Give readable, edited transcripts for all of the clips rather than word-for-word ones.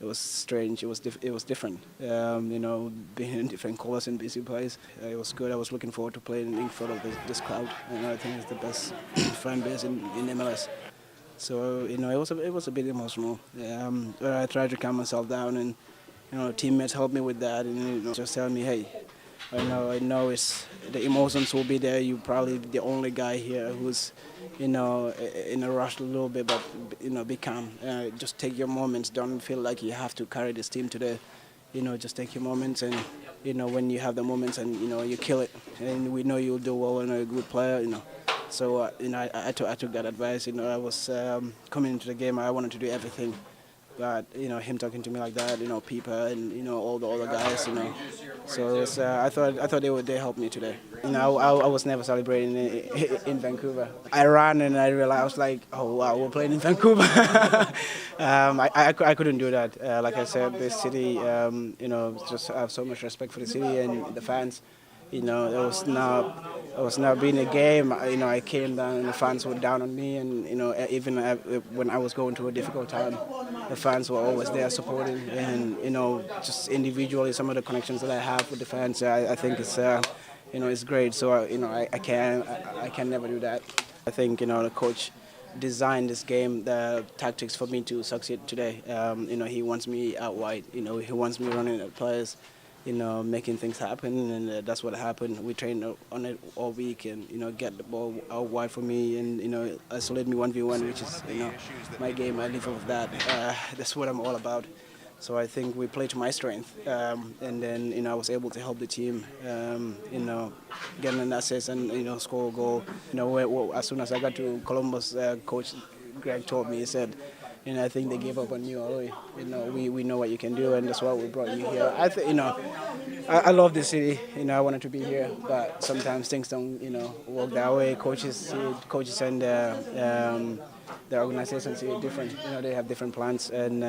It was strange. It was different. Being in different colors in busy place. It was good. I was looking forward to playing in front of this crowd. I think it's the best fan base in MLS. So it was a bit emotional. But I tried to calm myself down, and teammates helped me with that, and just tell me, hey, I know it's the emotions will be there. You're probably the only guy here who's, in a rush a little bit, but be calm. Just take your moments. Don't feel like you have to carry this team today. Just take your moments, and when you have the moments, and you kill it. And we know you'll do well and a good player. So I took that advice. I was coming into the game. I wanted to do everything. But him talking to me like that, Peeper and all the other guys, So it was, I thought they helped me today. I was never celebrating in Vancouver. I ran and I realized I was like, oh wow, we're playing in Vancouver. I couldn't do that. Like I said, this city, just have so much respect for the city and the fans. It was now being a game. I came down and the fans were down on me, and even when I was going through a difficult time, the fans were always there supporting. And just individually, some of the connections that I have with the fans, I think it's great. So I can never do that. I think the coach designed this game, the tactics for me to succeed today. He wants me out wide. He wants me running at players. Making things happen, and that's what happened. We trained on it all week, and get the ball out wide for me, and isolate me 1v1, which is my game. I live off that. That's what I'm all about. So I think we played to my strength, and then I was able to help the team, get an assist and score a goal. As soon as I got to Columbus, Coach Greg told me, he said, I think they gave up on you already. We know what you can do, and that's why we brought you here. I love this city. I wanted to be here, but sometimes things don't, work that way. Coaches and the organization see it different. They have different plans, and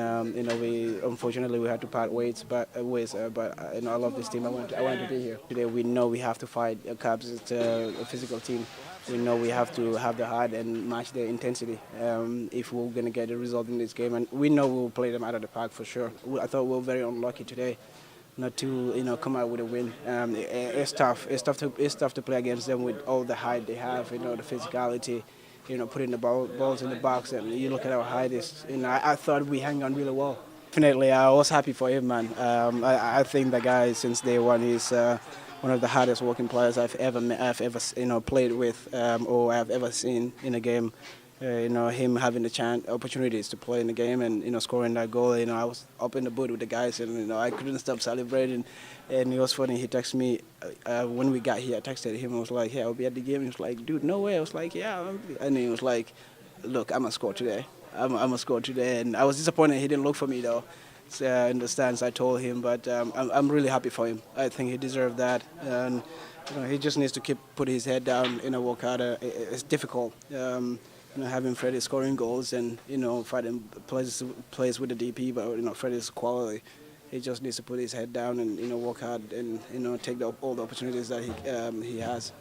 we unfortunately we had to part ways. But I love this team. I wanted to be here today. We know we have to fight. Cubs is a physical team. We know we have to have the heart and match their intensity if we're going to get a result in this game. And we know we'll play them out of the park for sure. I thought we were very unlucky today not to come out with a win. It's tough. It's tough to play against them with all the height they have, the physicality, putting the balls in the box. And you look at our height. I thought we hang on really well. Definitely, I was happy for him, man. I think the guy, since day one, he's one of the hardest working players I've ever played with or I've ever seen in a game. Him having the opportunities to play in the game and scoring that goal. I was up in the booth with the guys, and I couldn't stop celebrating. And it was funny. He texted me when we got here. I texted him. I was like, "Yeah, I'll be at the game." He was like, "Dude, no way." I was like, "Yeah," and he was like, "Look, I'm gonna score today. I'm gonna score today." And I was disappointed he didn't look for me though. In the stands, I told him, but I'm really happy for him. I think he deserved that, and he just needs to keep putting his head down, work harder. It's difficult, having Freddie scoring goals and fighting plays with the DP, but Freddie's quality. He just needs to put his head down and work hard and take all the opportunities that he has.